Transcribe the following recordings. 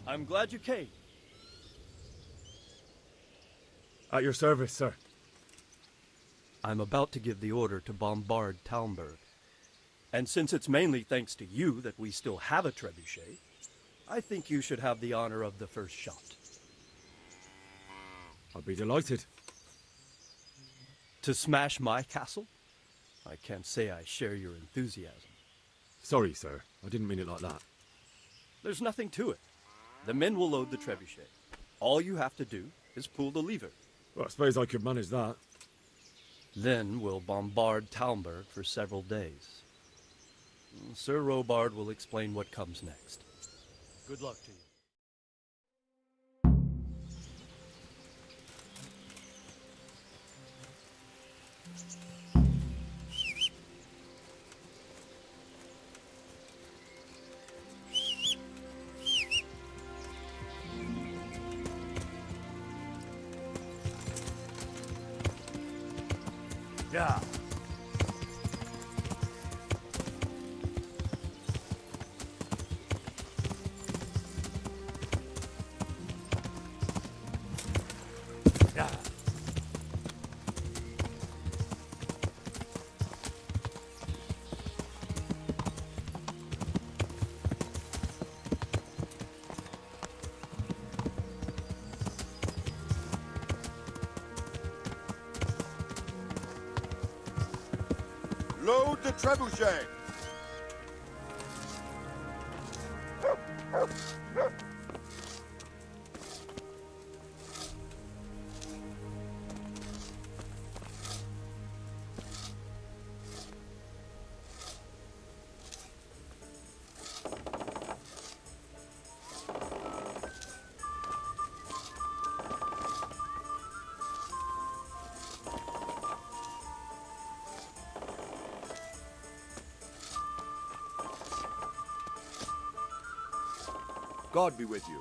I'm glad you came. At your service, sir. I'm about to give the order to bombard Talmberg. And since it's mainly thanks to you that we still have a trebuchet, I think you should have the honor of the first shot. I'll be delighted. To smash my castle? I can't say I share your enthusiasm. Sorry, sir. I didn't mean it like that. There's nothing to it. The men will load the trebuchet. All you have to do is pull the lever. Well, I suppose I could manage that. Then we'll bombard Talmberg for several days. Sir Robard will explain what comes next. Good luck to you. Yeah. Yeah. Load the trebuchet! God be with you.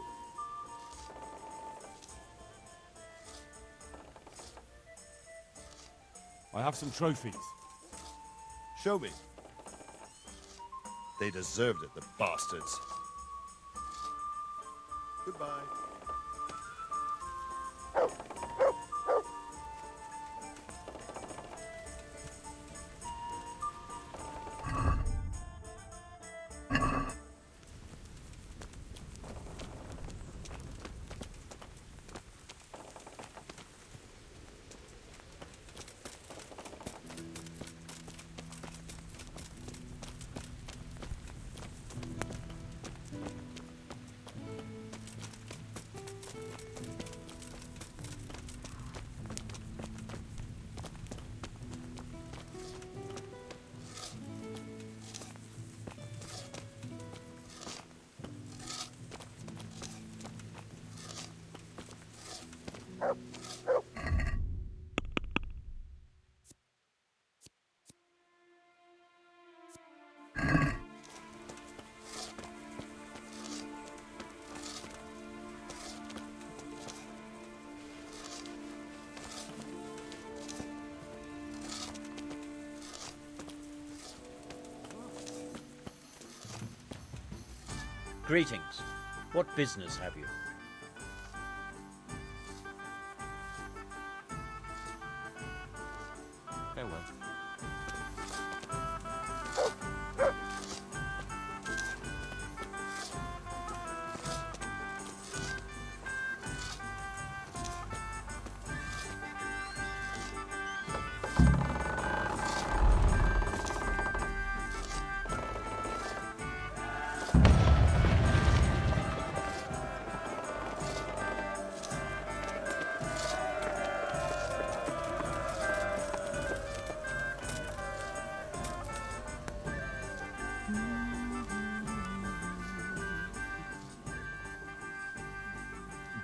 I have some trophies. Show me. They deserved it, the bastards. Goodbye. Greetings. What business have you? Farewell.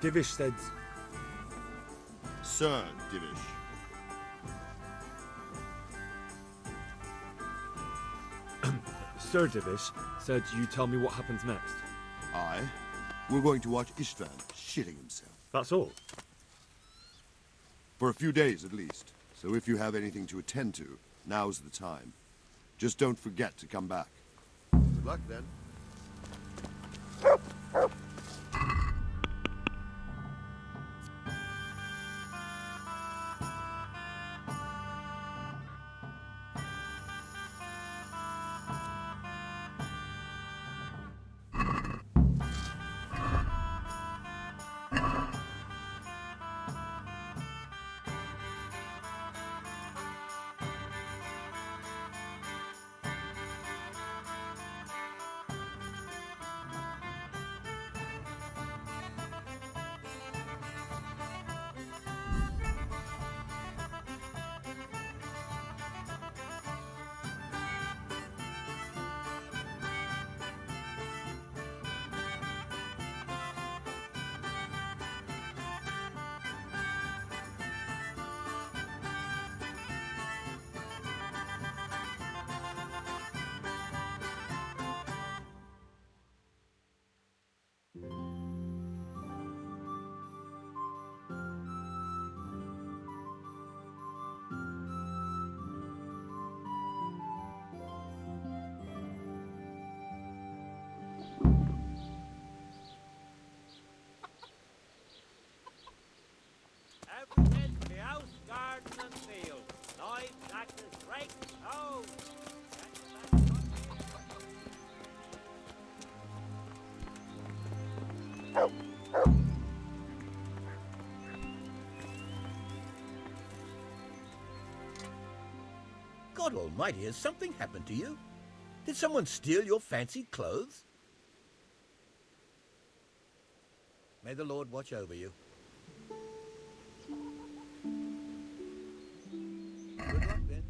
Divish said... Sir Divish. Sir Divish said you tell me what happens next. Aye. We're going to watch Istvan shitting himself. That's all. For a few days at least. So if you have anything to attend to, now's the time. Just don't forget to come back. Good luck then. God almighty, has something happened to you? Did someone steal your fancy clothes? May the Lord watch over you. Good luck, then.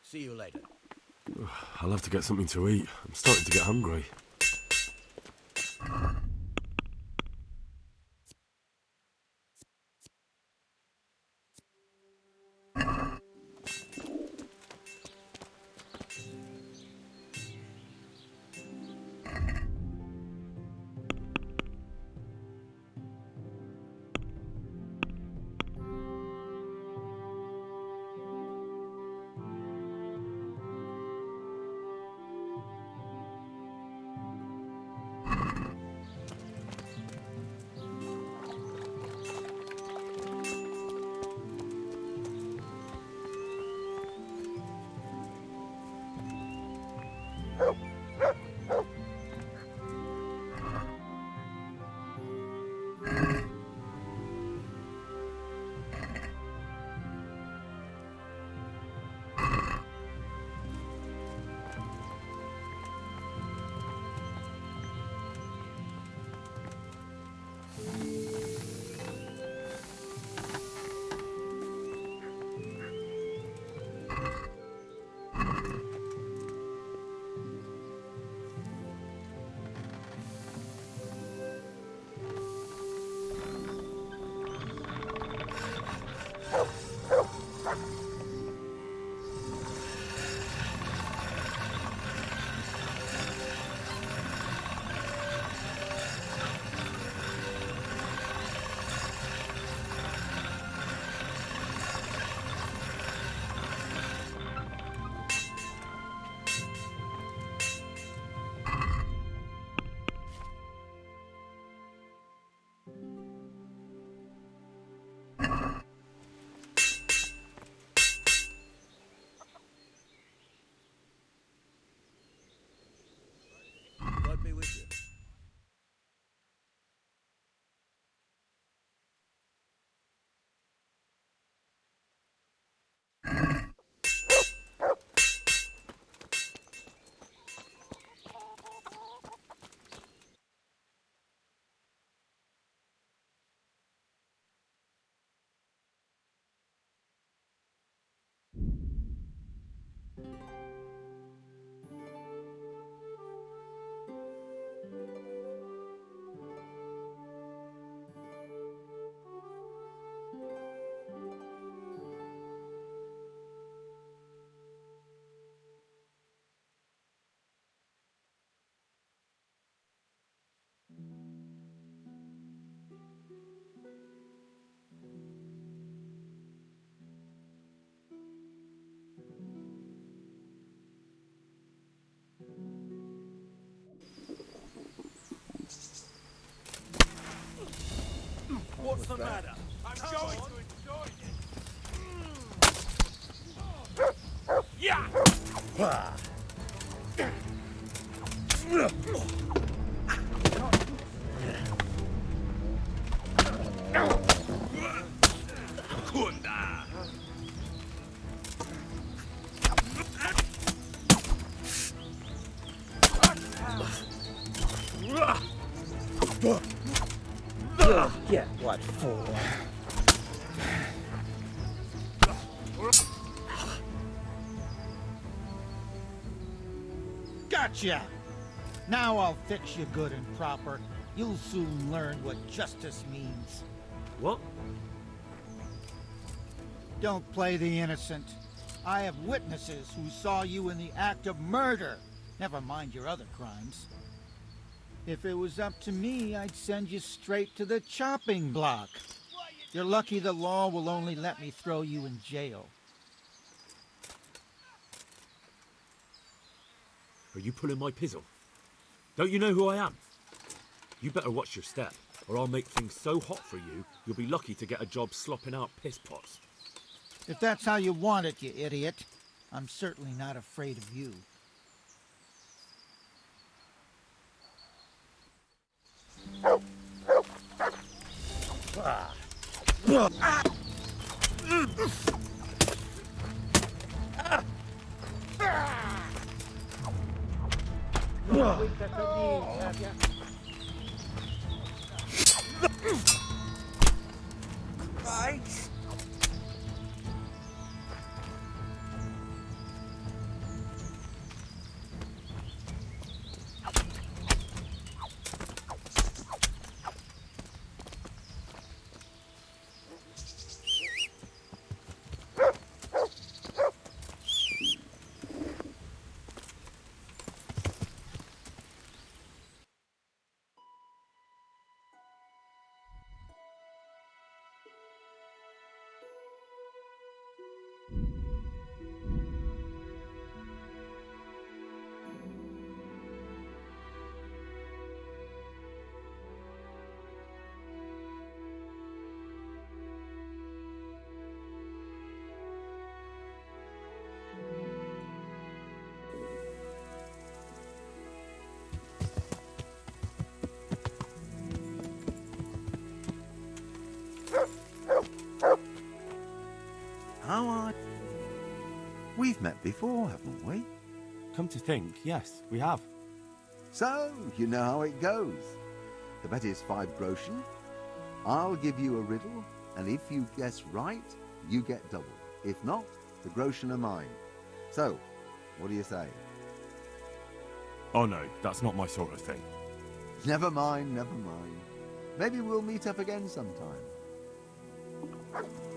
See you later. I'll have to get something to eat. I'm starting to get hungry. God be with you. What's the matter? I'm going to enjoy this. Yeah! Kunda! for? Gotcha! Now I'll fix you good and proper. You'll soon learn what justice means. What? Don't play the innocent. I have witnesses who saw you in the act of murder. Never mind your other crimes. If it was up to me, I'd send you straight to the chopping block. You're lucky the law will only let me throw you in jail. Are you pulling my pizzle? Don't you know who I am? You better watch your step, or I'll make things so hot for you, you'll be lucky to get a job slopping out piss pots. If that's how you want it, you idiot, I'm certainly not afraid of you. Right. How are... We've met before, haven't we? Come to think, yes, we have. So, you know how it goes. The bet is 5 groschen. I'll give you a riddle, and if you guess right, you get double. If not, the groschen are mine. So, what do you say? Oh no, that's not my sort of thing. Never mind, never mind. Maybe we'll meet up again sometime.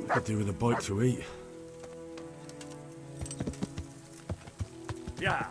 Could do with a bite to eat. Yeah.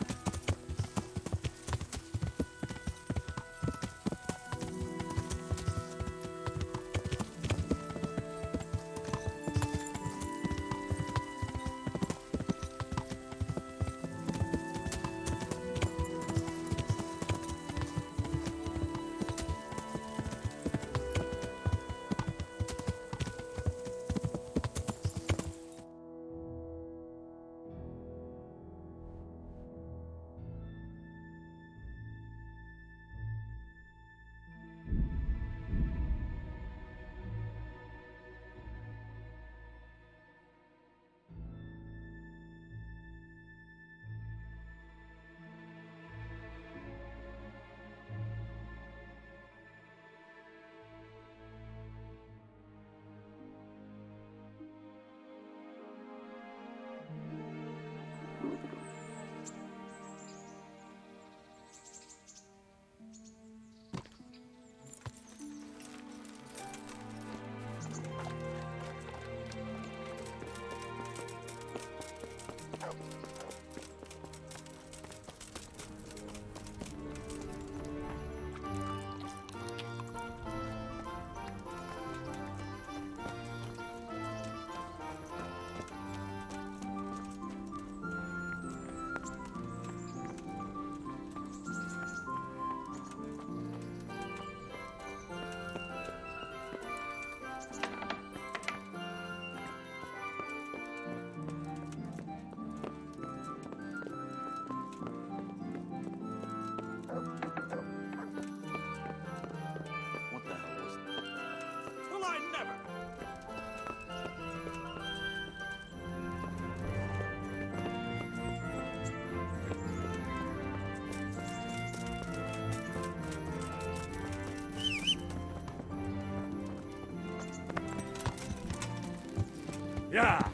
Yeah.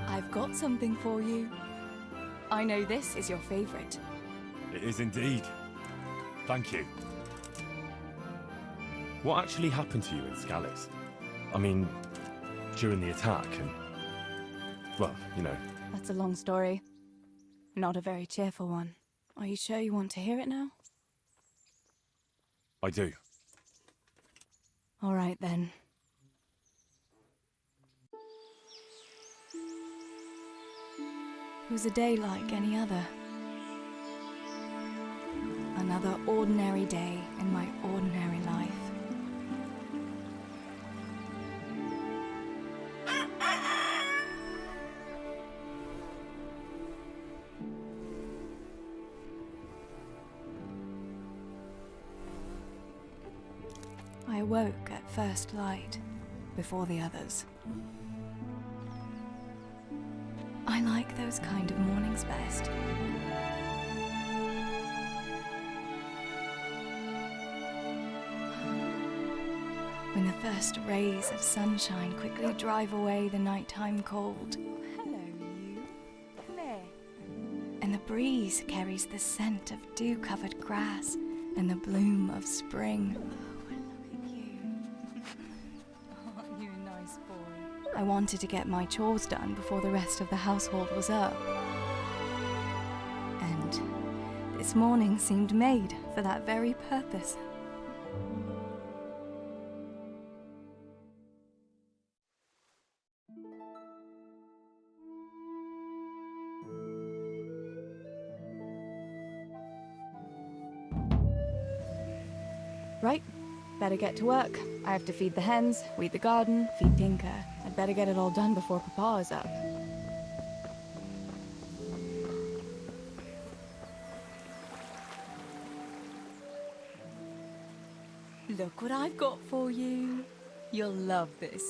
I've got something for you. I know this is your favorite. It is indeed. Thank you. What actually happened to you in Scalix? I mean, during the attack and... well, you know. That's a long story. Not a very cheerful one. Are you sure you want to hear it now? I do. All right, then. It was a day like any other. Another ordinary day in my ordinary life. I awoke at first light, before the others. I like those kind of mornings best. When the first rays of sunshine quickly drive away the nighttime cold. Hello, you. Come here. And the breeze carries the scent of dew-covered grass and the bloom of spring. I wanted to get my chores done before the rest of the household was up. And this morning seemed made for that very purpose. Right, better get to work. I have to feed the hens, weed the garden, feed Tinker. I'd better get it all done before Papa is up. Look what I've got for you. You'll love this.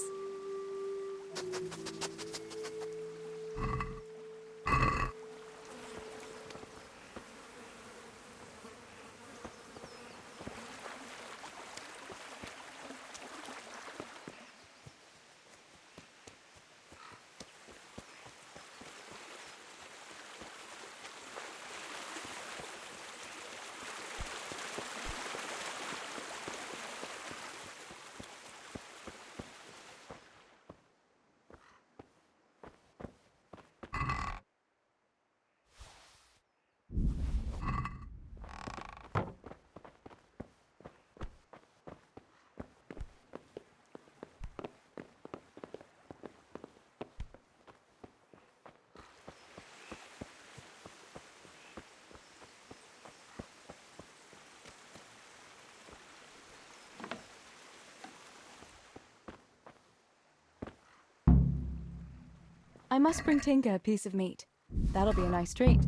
I must bring Tinker a piece of meat. That'll be a nice treat.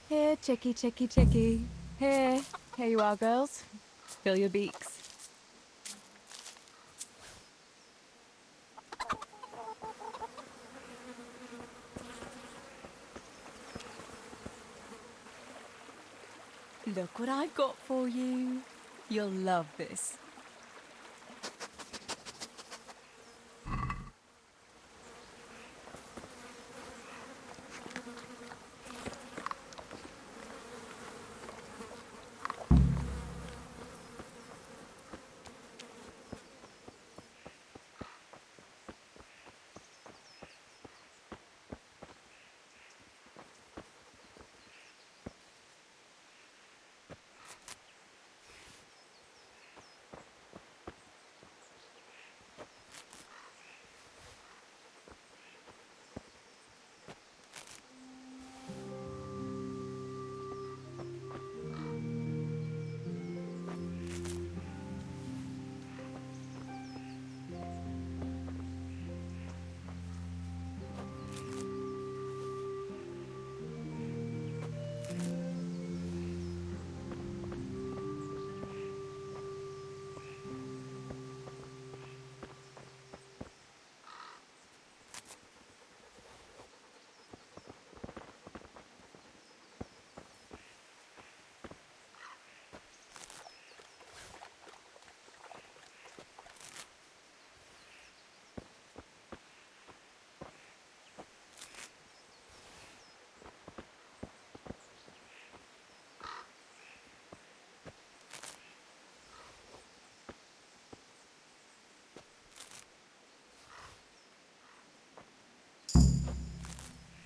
Here, chickie, chickie, chickie. Here you are, girls. Fill your beaks. Look what I've got for you. You'll love this.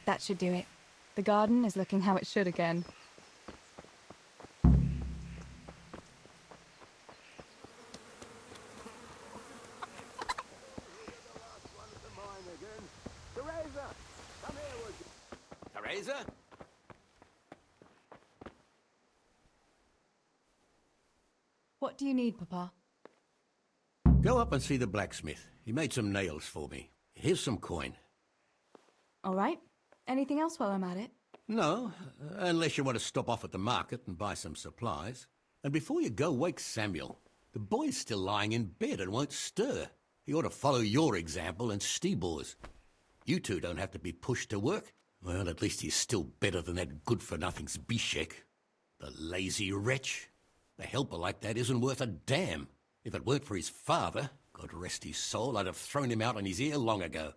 That should do it. The garden is looking how it should again. Teresa? What do you need, Papa? Go up and see the blacksmith. He made some nails for me. Here's some coin. All right. Anything else while I'm at it? No, unless you want to stop off at the market and buy some supplies. And before you go, wake Samuel. The boy's still lying in bed and won't stir. He ought to follow your example and Stebor's. You two don't have to be pushed to work. Well, at least he's still better than that good-for-nothing Zbyszek. The lazy wretch. A helper like that isn't worth a damn. If it weren't for his father, God rest his soul, I'd have thrown him out on his ear long ago.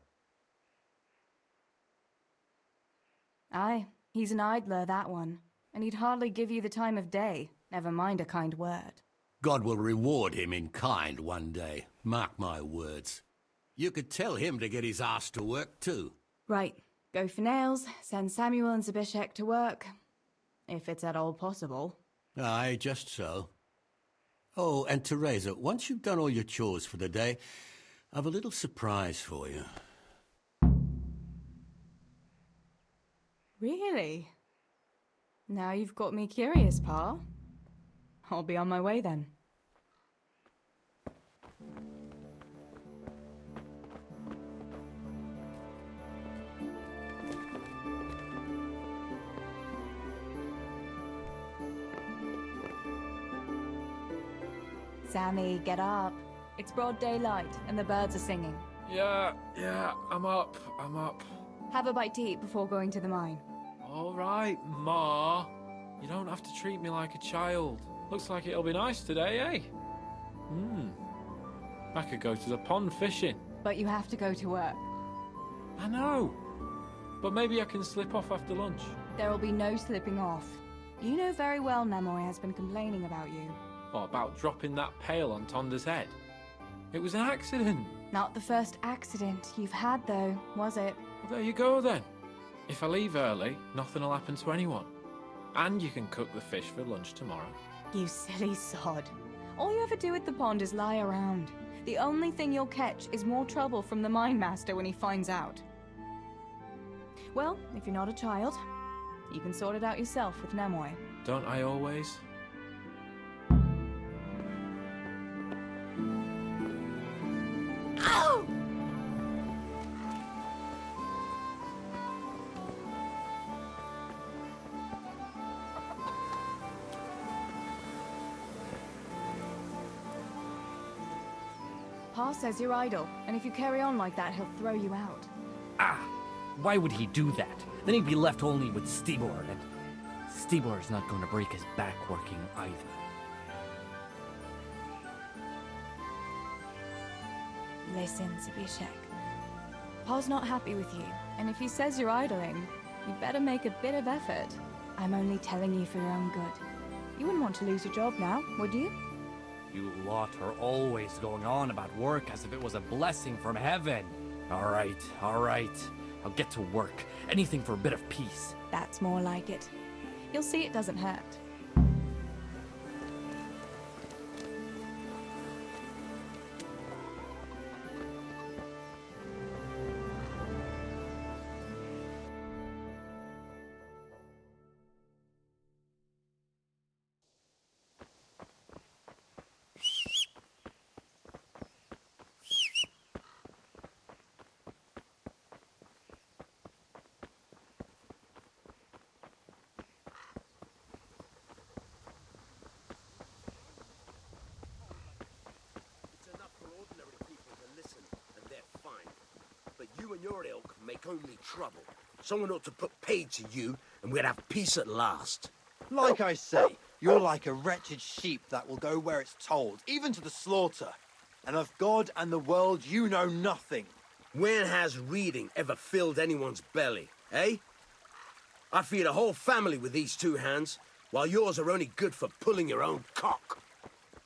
Aye, he's an idler, that one. And he'd hardly give you the time of day, never mind a kind word. God will reward him in kind one day. Mark my words. You could tell him to get his ass to work, too. Right, go for nails, send Samuel and Zbyszek to work. If it's at all possible. Aye, just so. Oh, and Teresa, once you've done all your chores for the day, I've a little surprise for you. Really? Now you've got me curious, Pa. I'll be on my way then. Sammy, get up. It's broad daylight and the birds are singing. Yeah, I'm up. Have a bite to eat before going to the mine. All right, Ma. You don't have to treat me like a child. Looks like it'll be nice today, eh? I could go to the pond fishing. But you have to go to work. I know. But maybe I can slip off after lunch. There will be no slipping off. You know very well Nemoy has been complaining about you. What about dropping that pail on Tonda's head? It was an accident. Not the first accident you've had, though, was it? Well, there you go, then. If I leave early, nothing will happen to anyone. And you can cook the fish for lunch tomorrow. You silly sod. All you ever do at the pond is lie around. The only thing you'll catch is more trouble from the mine master when he finds out. Well, if you're not a child, you can sort it out yourself with Nemoy. Don't I always? Ow! Pa says you're idle, and if you carry on like that, he'll throw you out. Ah! Why would he do that? Then he'd be left only with Stibor, and Stibor's not going to break his back working either. Listen, Zbyszek. Paul's not happy with you, and if he says you're idling, you'd better make a bit of effort. I'm only telling you for your own good. You wouldn't want to lose your job now, would you? You lot are always going on about work as if it was a blessing from heaven. All right. I'll get to work. Anything for a bit of peace. That's more like it. You'll see it doesn't hurt. You and your ilk make only trouble. Someone ought to put paid to you, and we'd have peace at last. Like I say, you're like a wretched sheep that will go where it's told, even to the slaughter. And of God and the world you know nothing. When has reading ever filled anyone's belly, eh? I feed a whole family with these two hands, while yours are only good for pulling your own cock.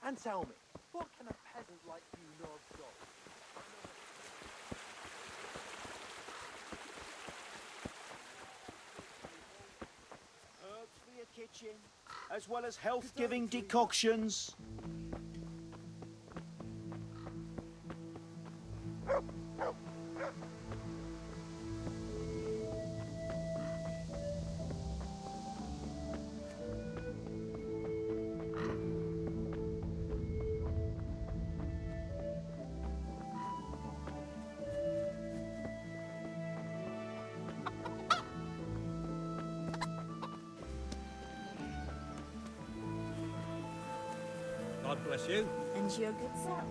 And tell me, what can a peasant like you know of God? Herbs for your kitchen, as well as health-giving decoctions. God bless you. And your good self.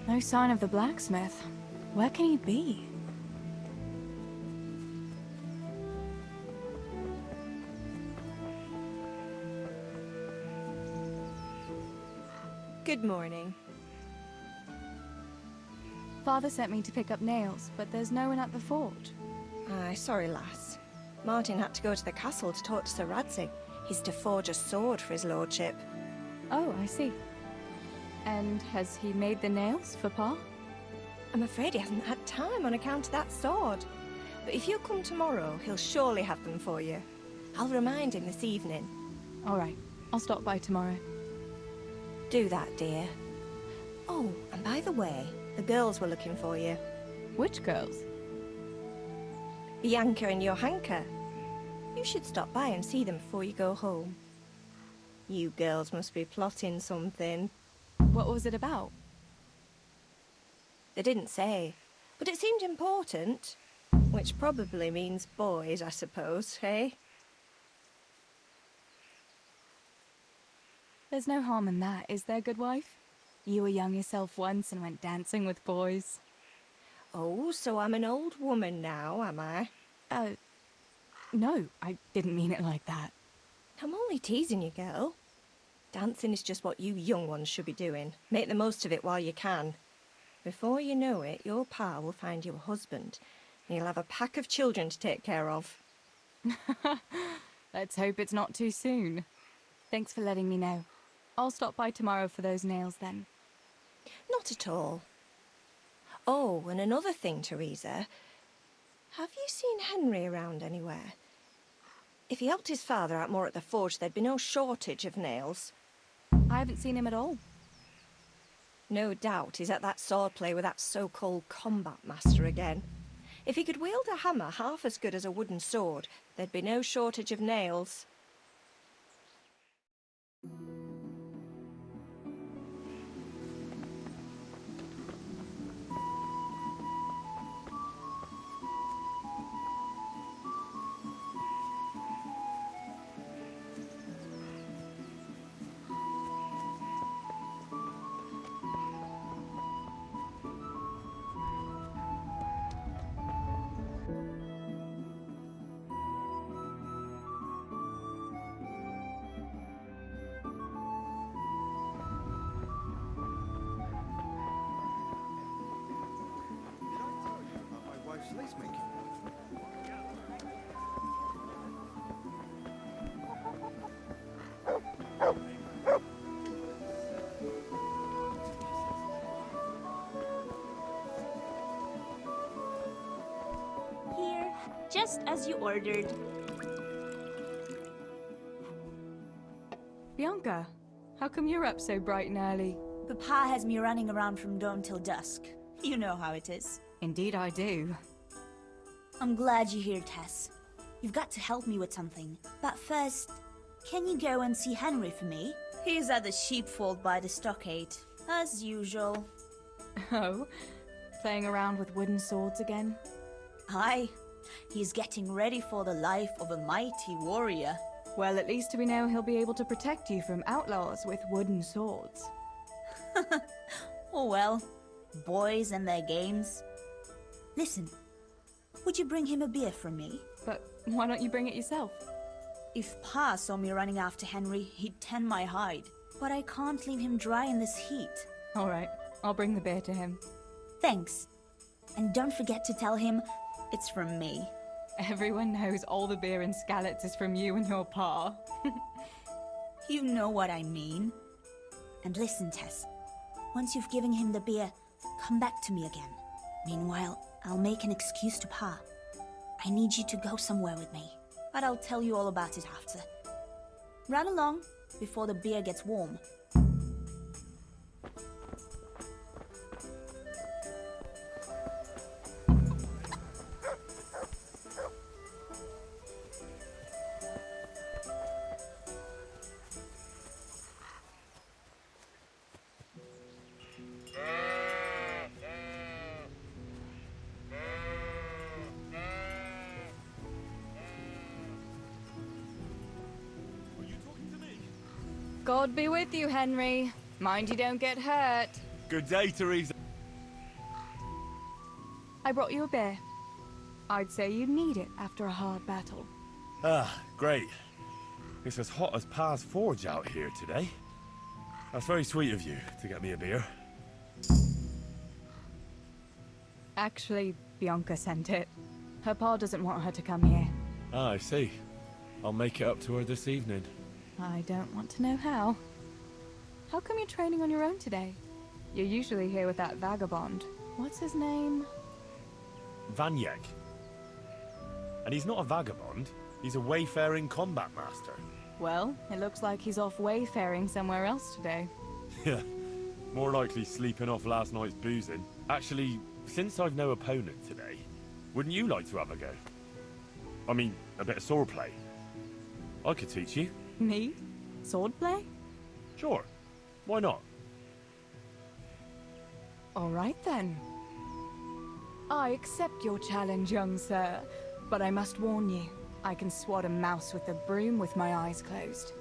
No sign of the blacksmith. Where can he be? Good morning. Father sent me to pick up nails, but there's no one at the forge. Aye, sorry, lass. Martin had to go to the castle to talk to Sir Radzig. He's to forge a sword for his lordship. Oh, I see. And has he made the nails for Pa? I'm afraid he hasn't had time on account of that sword. But if you'll come tomorrow, he'll surely have them for you. I'll remind him this evening. All right, I'll stop by tomorrow. Do that, dear. Oh, and by the way, the girls were looking for you. Which girls? Bianca and Johanka. You should stop by and see them before you go home. You girls must be plotting something. What was it about? They didn't say, but it seemed important. Which probably means boys, I suppose, hey? There's no harm in that, is there, good wife? You were young yourself once and went dancing with boys. Oh, so I'm an old woman now, am I? No, I didn't mean it like that. I'm only teasing you, girl. Dancing is just what you young ones should be doing. Make the most of it while you can. Before you know it, your pa will find you a husband, and you'll have a pack of children to take care of. Let's hope it's not too soon. Thanks for letting me know. I'll stop by tomorrow for those nails then. Not at all. Oh, and another thing, Teresa. Have you seen Henry around anywhere? If he helped his father out more at the forge, there'd be no shortage of nails. I haven't seen him at all. No doubt he's at that sword play with that so-called combat master again. If he could wield a hammer half as good as a wooden sword, there'd be no shortage of nails. Here, just as you ordered. Bianca, how come you're up so bright and early? Papa has me running around from dawn till dusk. You know how it is. Indeed I do. I'm glad you're here, Tess. You've got to help me with something. But first, can you go and see Henry for me? He's at the sheepfold by the stockade, as usual. Oh, playing around with wooden swords again? Aye, he's getting ready for the life of a mighty warrior. Well, at least we know he'll be able to protect you from outlaws with wooden swords. Oh well, boys and their games. Listen, would you bring him a beer from me? But why don't you bring it yourself? If Pa saw me running after Henry, he'd tan my hide. But I can't leave him dry in this heat. All right, I'll bring the beer to him. Thanks. And don't forget to tell him it's from me. Everyone knows all the beer in Skalitz is from you and your pa. You know what I mean. And listen, Tess. Once you've given him the beer, come back to me again. Meanwhile, I'll make an excuse to Pa. I need you to go somewhere with me, but I'll tell you all about it after. Run along before the beer gets warm. God be with you, Henry. Mind you don't get hurt. Good day, Teresa. I brought you a beer. I'd say you'd need it after a hard battle. Ah, great. It's as hot as Pa's Forge out here today. That's very sweet of you to get me a beer. Actually, Bianca sent it. Her pa doesn't want her to come here. Ah, I see. I'll make it up to her this evening. I don't want to know how. How come you're training on your own today? You're usually here with that vagabond. What's his name? Vanyek. And he's not a vagabond. He's a wayfaring combat master. Well, it looks like he's off wayfaring somewhere else today. Yeah, more likely sleeping off last night's boozing. Actually, since I've no opponent today, wouldn't you like to have a go? I mean, a bit of swordplay. I could teach you. Me? Swordplay? Sure. Why not? All right then. I accept your challenge, young sir, but I must warn you, I can swat a mouse with a broom with my eyes closed.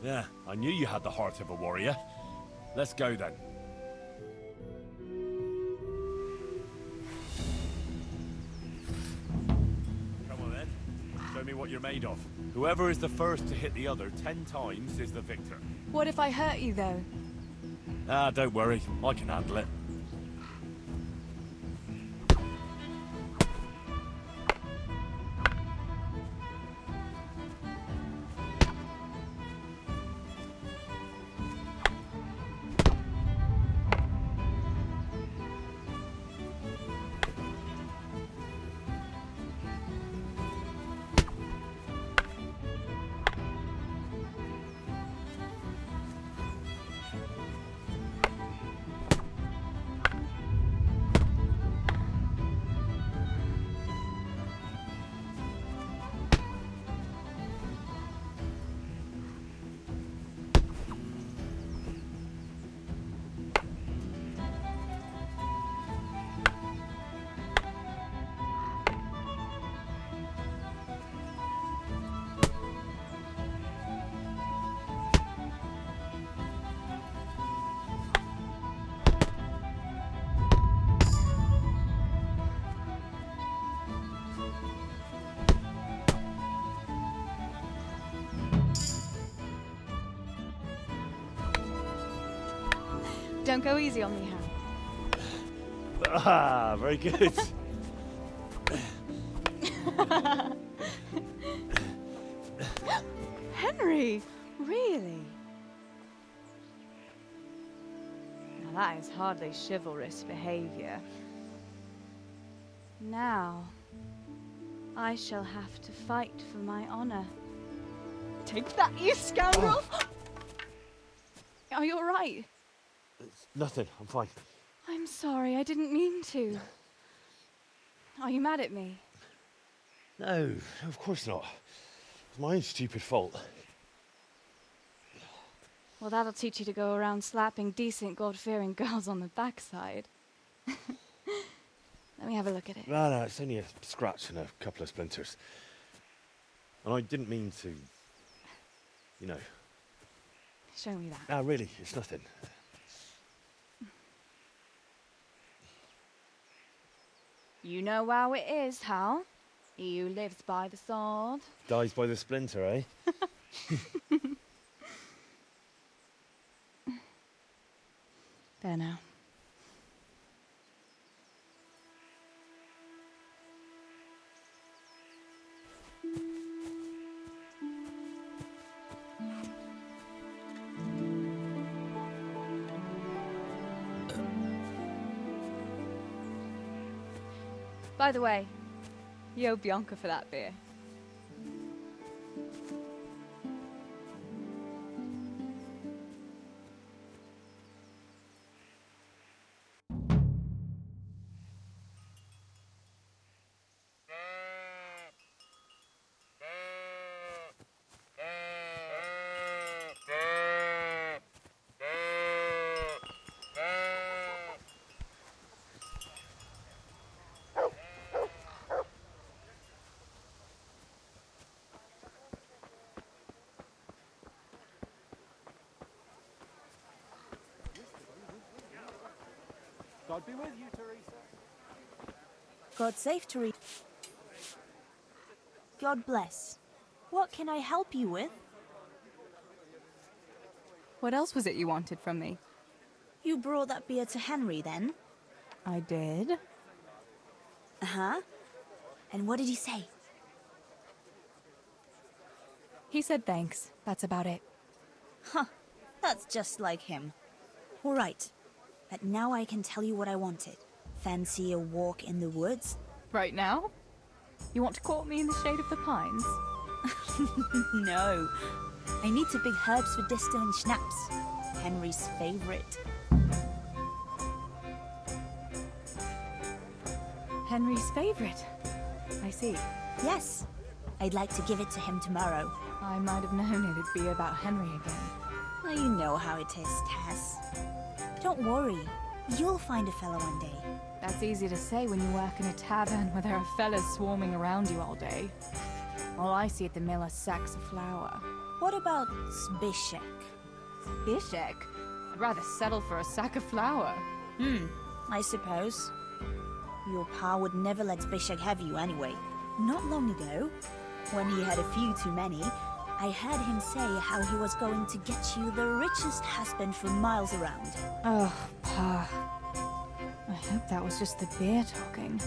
Yeah, I knew you had the heart of a warrior. Let's go then. Come on then. Show me what you're made of. Whoever is the first to hit the other 10 times is the victor. What if I hurt you, though? Ah, don't worry. I can handle it. Don't go easy on me, Hal. Ah, very good. Henry! Really? Now that is hardly chivalrous behavior. Now, I shall have to fight for my honor. Take that, you scoundrel! Are you alright? It's nothing, I'm fine. I'm sorry, I didn't mean to. Are you mad at me? No, of course not. It's my own stupid fault. Well, that'll teach you to go around slapping decent, God-fearing girls on the backside. Let me have a look at it. No, it's only a scratch and a couple of splinters. And I didn't mean to, you know. Show me that. No, really, it's nothing. You know how it is, Hal. He who lives by the sword. Dies by the splinter, eh? There now. By the way, you owe Bianca for that beer. God be with you, Teresa. God save Teresa. God bless. What can I help you with? What else was it you wanted from me? You brought that beer to Henry, then? I did. Uh-huh. And what did he say? He said thanks. That's about it. Huh. That's just like him. All right. But now I can tell you what I wanted. Fancy a walk in the woods? Right now? You want to court me in the shade of the pines? No. I need to pick herbs for distilling schnapps. Henry's favorite. Henry's favorite? I see. Yes. I'd like to give it to him tomorrow. I might have known it'd be about Henry again. Well, you know how it is, Tess. Don't worry. You'll find a fellow one day. That's easy to say when you work in a tavern where there are fellas swarming around you all day. All I see at the mill are sacks of flour. What about Zbyszek? Zbyszek? I'd rather settle for a sack of flour. I suppose. Your pa would never let Zbyszek have you anyway. Not long ago, when he had a few too many, I heard him say how he was going to get you the richest husband for miles around. Oh, Pa. I hope that was just the beer talking.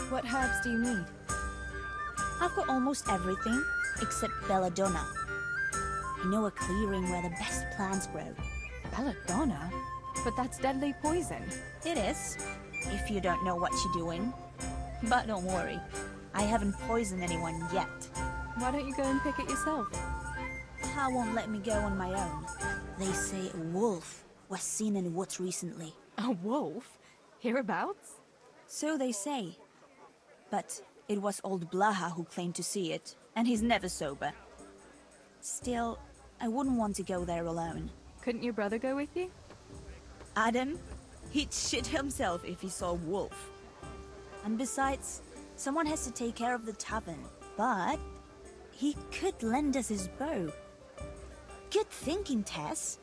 What herbs do you need? I've got almost everything except belladonna. I know a clearing where the best plants grow. Belladonna? But that's deadly poison. It is, if you don't know what you're doing. But don't worry, I haven't poisoned anyone yet. Why don't you go and pick it yourself? Pa won't let me go on my own. They say a wolf was seen in the woods recently. A wolf? Hereabouts? So they say. But it was old Blaha who claimed to see it, and he's never sober. Still, I wouldn't want to go there alone. Couldn't your brother go with you? Adam? He'd shit himself if he saw a wolf. And besides, someone has to take care of the tavern. But he could lend us his bow. Good thinking, Tess.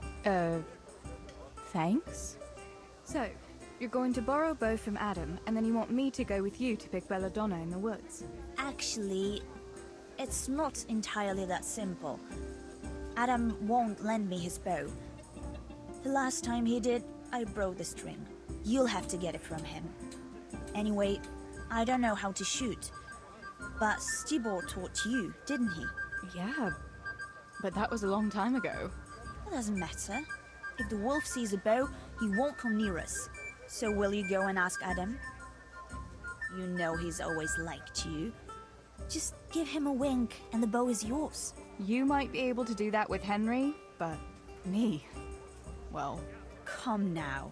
Thanks? So, you're going to borrow a bow from Adam, and then you want me to go with you to pick belladonna in the woods? Actually, it's not entirely that simple. Adam won't lend me his bow. The last time he did, I broke the string. You'll have to get it from him. Anyway, I don't know how to shoot. But Stibor taught you, didn't he? Yeah, but that was a long time ago. It doesn't matter. If the wolf sees a bow, he won't come near us. So will you go and ask Adam? You know he's always liked you. Just give him a wink and the bow is yours. You might be able to do that with Henry, but me, well... Come now.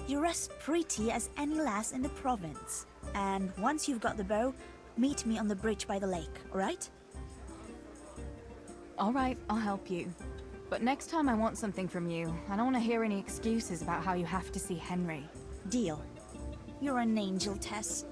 You're as pretty as any lass in the province. And once you've got the bow, meet me on the bridge by the lake, alright? Alright, I'll help you. But next time I want something from you. I don't want to hear any excuses about how you have to see Henry. Deal. You're an angel, Tess.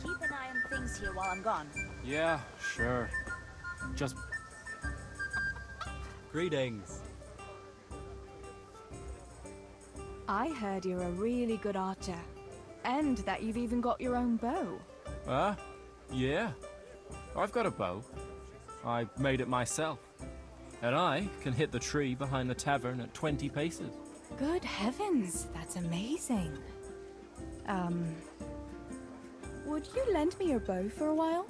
Keep an eye on things here while I'm gone. Yeah, sure. Just... Greetings. I heard you're a really good archer. And that you've even got your own bow. Yeah. I've got a bow. I made it myself. And I can hit the tree behind the tavern at 20 paces. Good heavens, that's amazing. Would you lend me your bow for a while?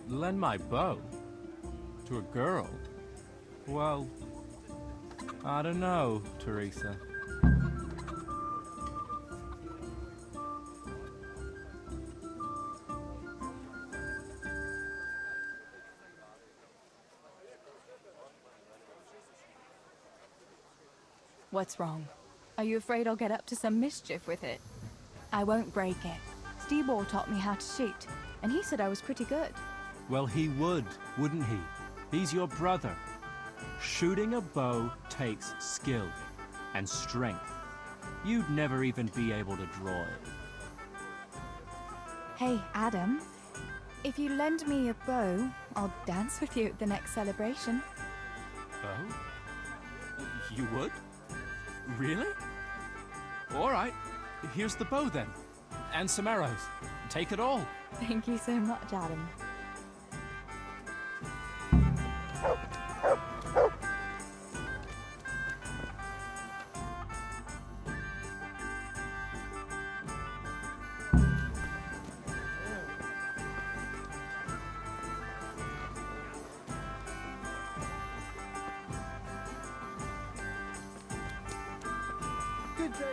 Lend my bow? To a girl? Well, I don't know, Teresa. What's wrong? Are you afraid I'll get up to some mischief with it? I won't break it. Stibor taught me how to shoot, and he said I was pretty good. Well, he would, wouldn't he? He's your brother. Shooting a bow takes skill and strength. You'd never even be able to draw it. Hey, Adam. If you lend me a bow, I'll dance with you at the next celebration. Bow? You would? Really? All right. Here's the bow then. And some arrows. Take it all. Thank you so much, Adam. Good day.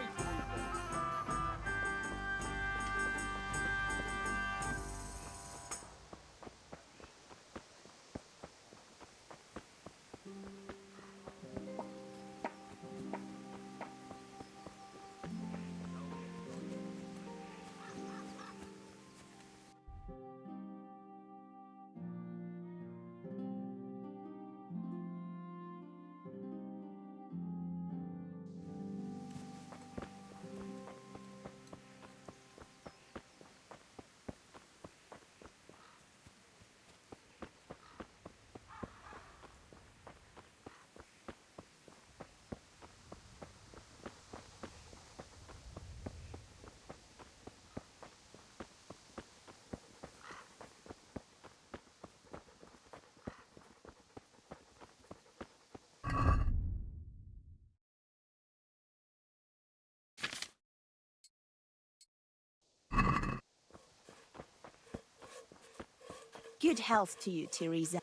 Good health to you, Teresa.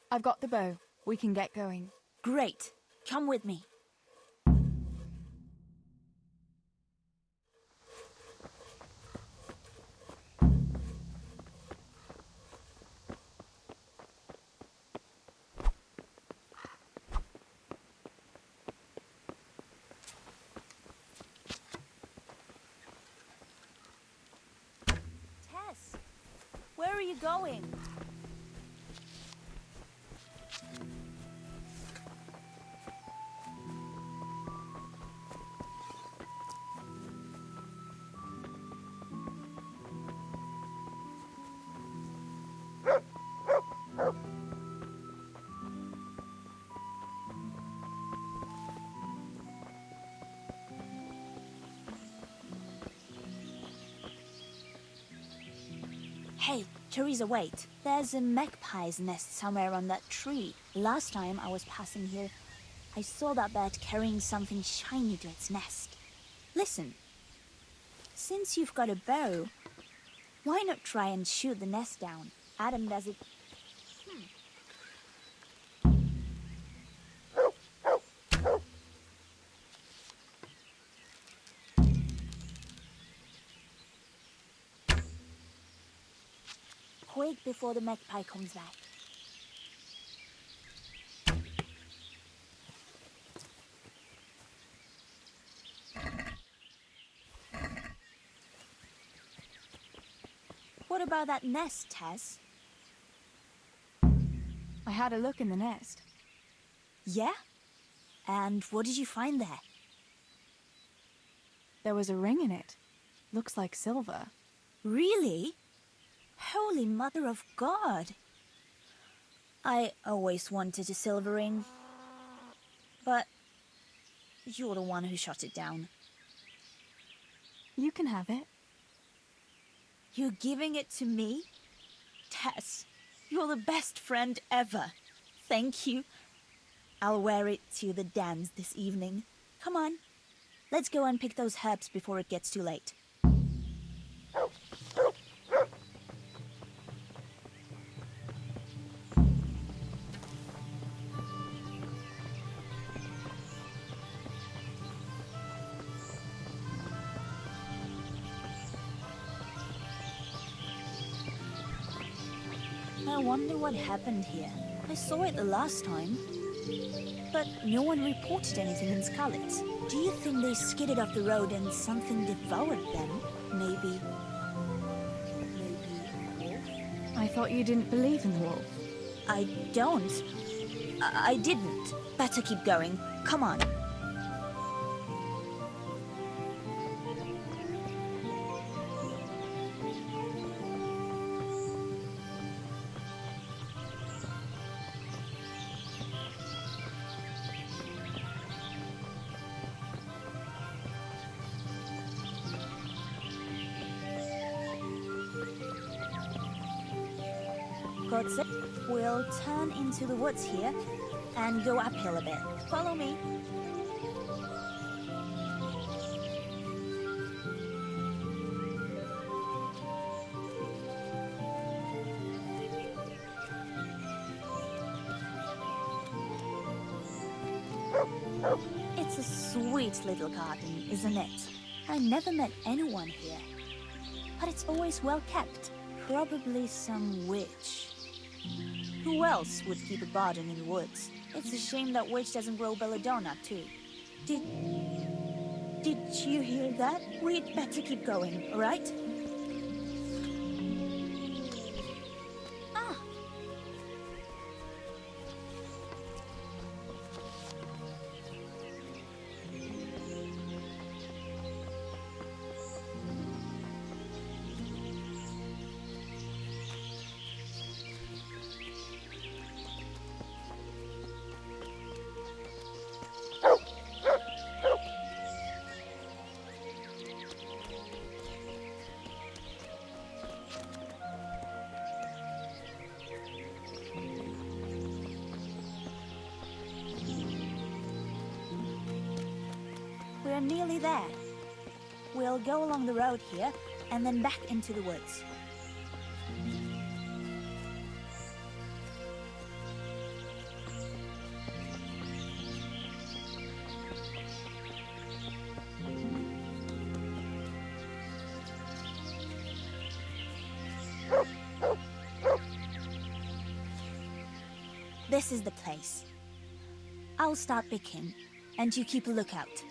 I've got the bow. We can get going. Great. Come with me. Tess, where are you going? Hey, Teresa, wait. There's a magpie's nest somewhere on that tree. Last time I was passing here, I saw that bird carrying something shiny to its nest. Listen, since you've got a bow, why not try and shoot the nest down? Adam does it. Quick before the magpie comes back. What about that nest, Tess? I had a look in the nest. Yeah? And what did you find there? There was a ring in it. Looks like silver. Really? Holy Mother of God! I always wanted a silver ring. But you're the one who shot it down. You can have it. You're giving it to me? Tess, you're the best friend ever. Thank you. I'll wear it to the dance this evening. Come on, let's go and pick those herbs before it gets too late. I wonder what happened here. I saw it the last time, but no one reported anything in Scarlet. Do you think they skidded off the road and something devoured them? Maybe... wolf? I thought you didn't believe in the wolf. I don't. I didn't. Better keep going. Come on. Got it. We'll turn into the woods here and go uphill a bit. Follow me. It's a sweet little garden, isn't it? I never met anyone here, but it's always well kept. Probably some witch. Who else would keep a garden in the woods? It's a shame that witch doesn't grow belladonna, too. Did you hear that? We'd better keep going, all right? Ah! We're nearly there. We'll go along the road here, and then back into the woods. This is the place. I'll start picking, and you keep a lookout.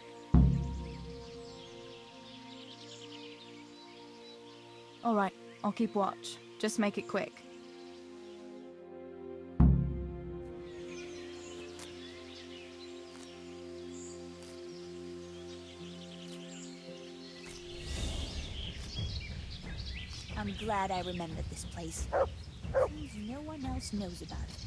All right, I'll keep watch. Just make it quick. I'm glad I remembered this place. Seems no one else knows about it.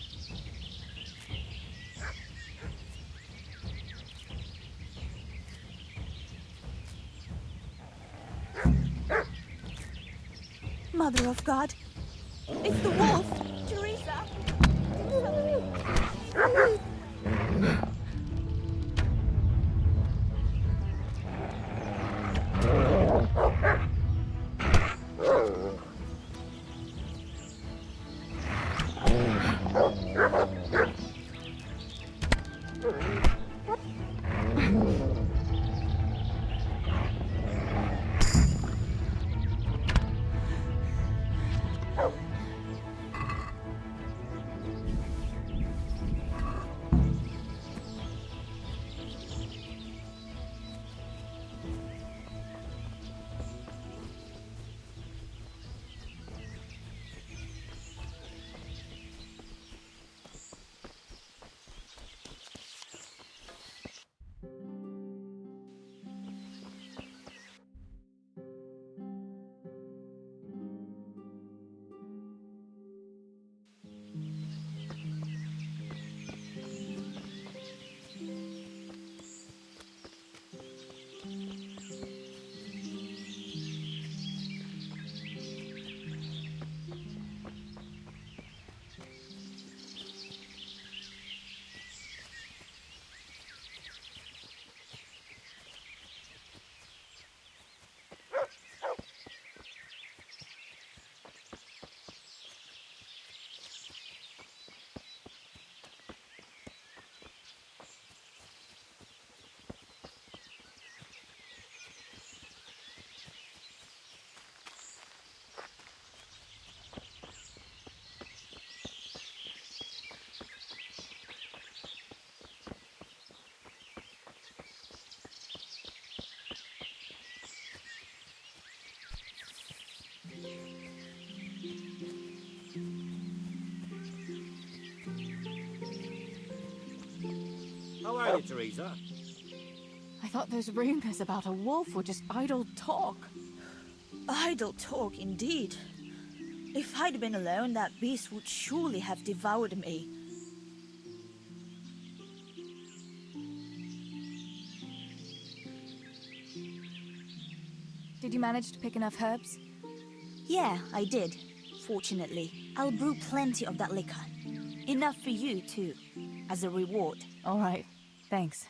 Mother of God, It's the wolf! Teresa! Do something! How are you, Teresa? I thought those rumors about a wolf were just idle talk. Idle talk, indeed. If I'd been alone, that beast would surely have devoured me. Did you manage to pick enough herbs? Yeah, I did. Fortunately, I'll brew plenty of that liquor. Enough for you, too, as a reward. All right, thanks.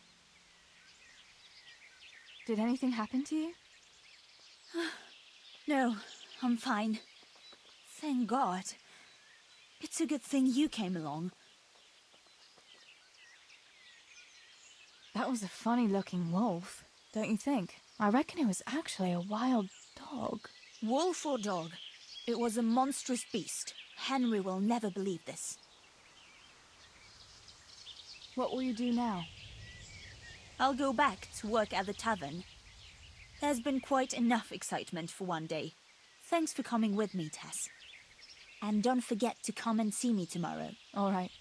Did anything happen to you? No, I'm fine. Thank God. It's a good thing you came along. That was a funny-looking wolf, don't you think? I reckon it was actually a wild dog. Wolf or dog, it was a monstrous beast. Henry will never believe this. What will you do now? I'll go back to work at the tavern. There's been quite enough excitement for one day. Thanks for coming with me, Tess. And don't forget to come and see me tomorrow. All right.